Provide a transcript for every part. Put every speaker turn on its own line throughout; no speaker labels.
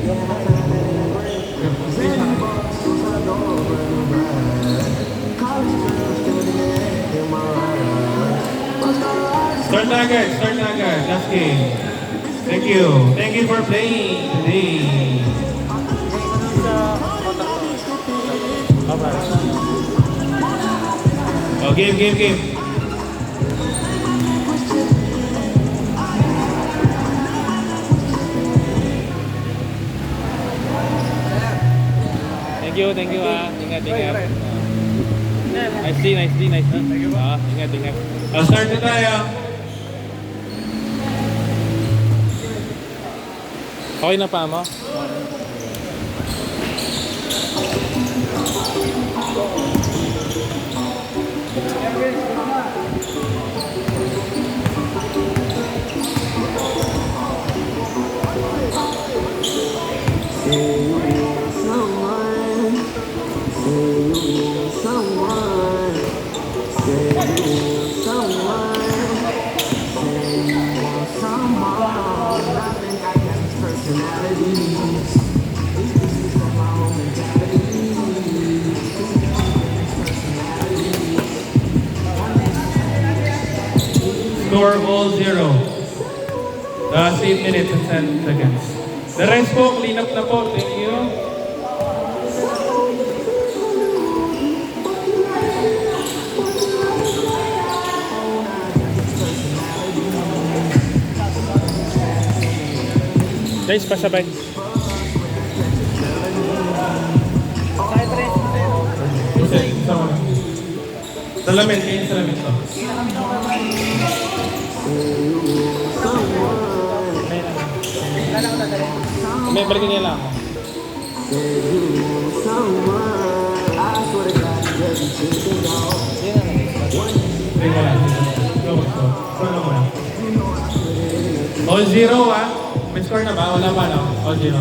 Start na agad. Last game. Thank you. Thank you for playing today. Oh, game.
Thank you Ingat. Nice. Ingat.
Start na tayo.
Okay na pa mo?
Score all 0. Last 8 minutes and 10 seconds. The rest po, clean up na po. Thank you.
Guys, pasabay.
Salamin to.
May balikin niya lang.
All 0 ah. May score na ba? Wala pa no? All 0.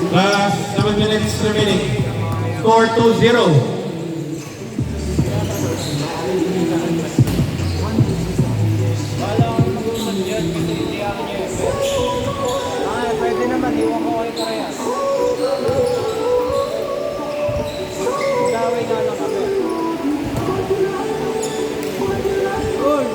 Last 7 minutes remaining. Score 2-0.
Pwede naman, iwan ko kayo parehas. Gawin na lang kami. Uy!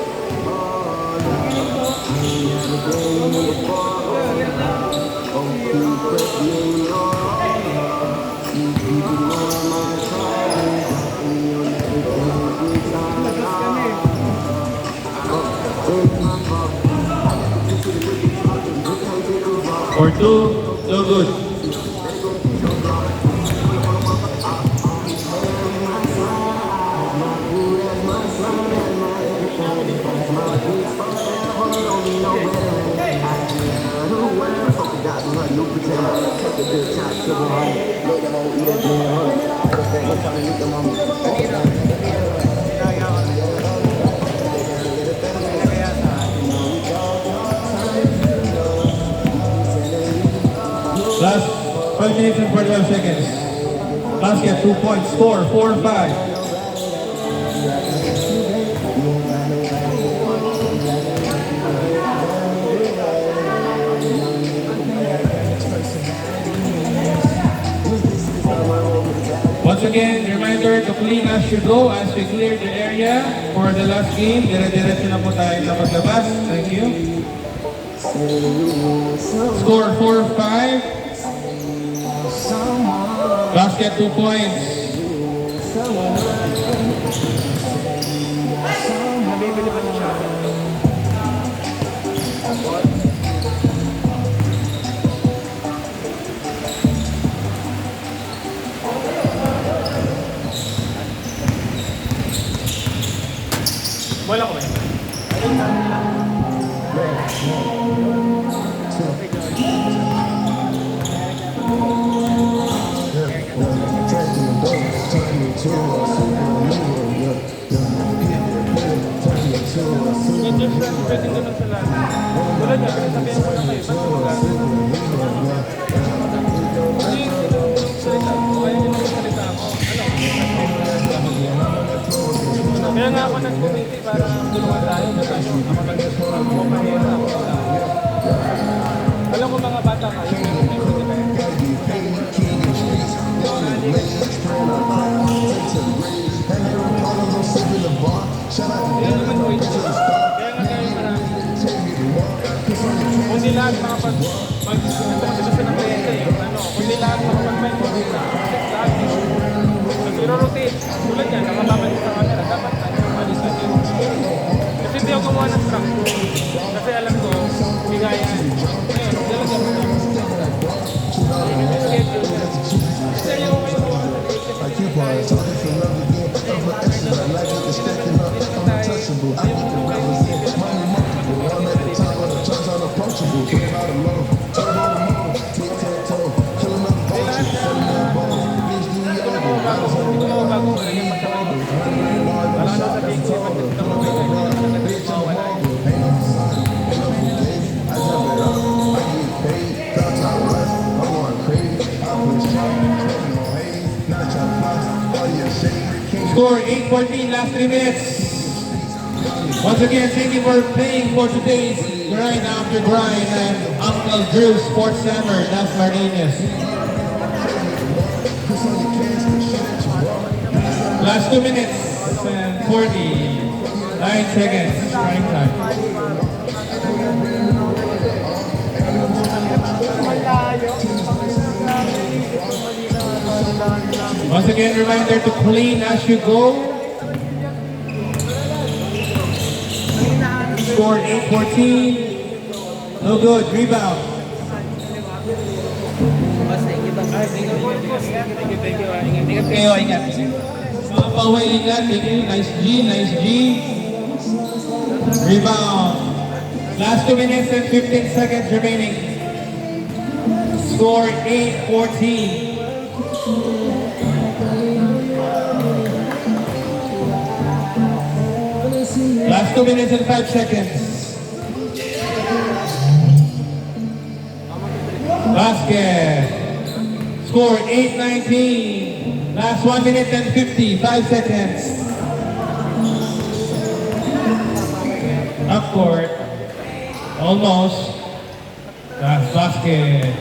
Or 2, no good. Last 5 minutes and 45 seconds. Basket 2 points. Score 4-5. Once again, reminder to clean as you go as we clear the area for the last game. Dire-diretso na po tayo na paglabas. Thank you. Score 4-5. Basket 2 points.
Nabibili pa na siya.
Wala ko ba? Pwede naman sila. Wala niya, sabihin ko lang kayo, ba't mo pag gusto ng kliyente, ano, kundi lahat makapag-bento nila. Lagi. Pag i-rotate, tulad yan, nakababalik sa camera, dapat alisan yun. Kasi hindi ako gumawa ng structure. Kasi alam ko, bigayan. Ngayon, dalaga mo lang. Schedule yan. Kasi ayaw kayo gawa ng
I keep on talking for love again. I'm an extra, like it, the stepping up, I'm untouchable. I get the represent, money multiple. I'm at the top of the charts, unapproachable. Getting out alone, turn on the moon, tic-tac-toe, killing up vultures, selling that bone. Bitch, do you over? I was on the ground, I'm over. Wala na sa big shit, bitch, I'm marble. Ain't no facade, ain't no fugazi. I jump it up, I get paid. Drop top rush, I'm going crazy. I push shot, smoking on haze. Not your flies, all your shade.
Score 8-14, last 3 minutes. Once again, thank you for playing for today's Grind After Grind and Uncle Drew Sports Center, Las Marinas. Last 2 minutes and 49 seconds. Strike time. Once again, reminder to clean as you go. Score 8-14. No good. Rebound.
Thank you. Ingat kayo, ingat.
Mga pauwi, ingat. Thank you. Nice G, nice G. Rebound. Last 2 minutes and 15 seconds remaining. Score 8-14. Last 2 minutes and 5 seconds. Basket. Score 8-19. Last 1 minute and 55 seconds. Up court. Almost. Last basket.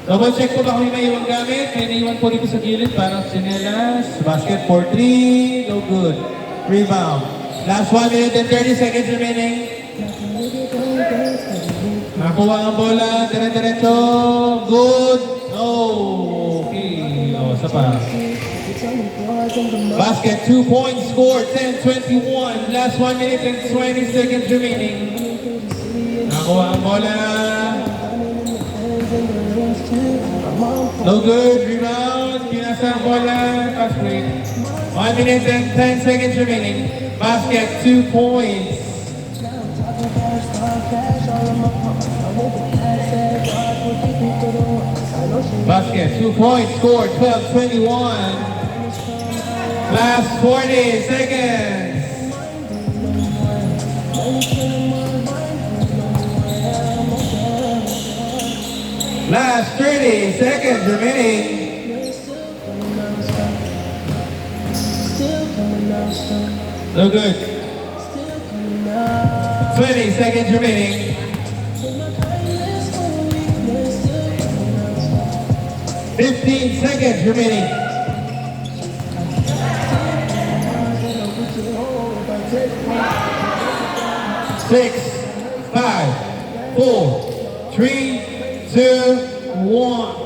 Double check po ba kung may naiwan gamit? May naiwan po dito sa gilid para sinelas. Basket for 3. No good. Rebound. Last 1 minute and 30 seconds remaining. Nakuha ang bola. Dire-diretso. Good. No. Okay. O, isa pa. Basket, 2 points. Score 10-21. Last 1 minute and 20 seconds remaining. Nakuha ang bola. No good. Rebound. Pinasa ang bola. Pass play. 1 minute and 10 seconds remaining. Basket, 2 points. Basket, 2 points. Score 12-21. Last 40 seconds. Last 30 seconds remaining. No good. 20 seconds remaining. 15 seconds remaining. 6, 5, 4, 3, 2, 1.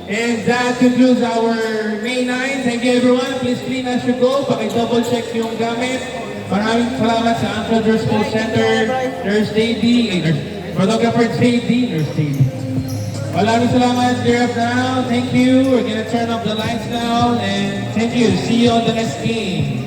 And that concludes our main nine. Thank you everyone. Please clean as you go. Paki-double check yung gamit. Maraming salamat sa Uncle Drew Sports Center. Nurse JD. Photographer JD. Nurse JD. Maraming salamat. Clear up now. Thank you. We're gonna turn off the lights now. And thank you. See you on the next game.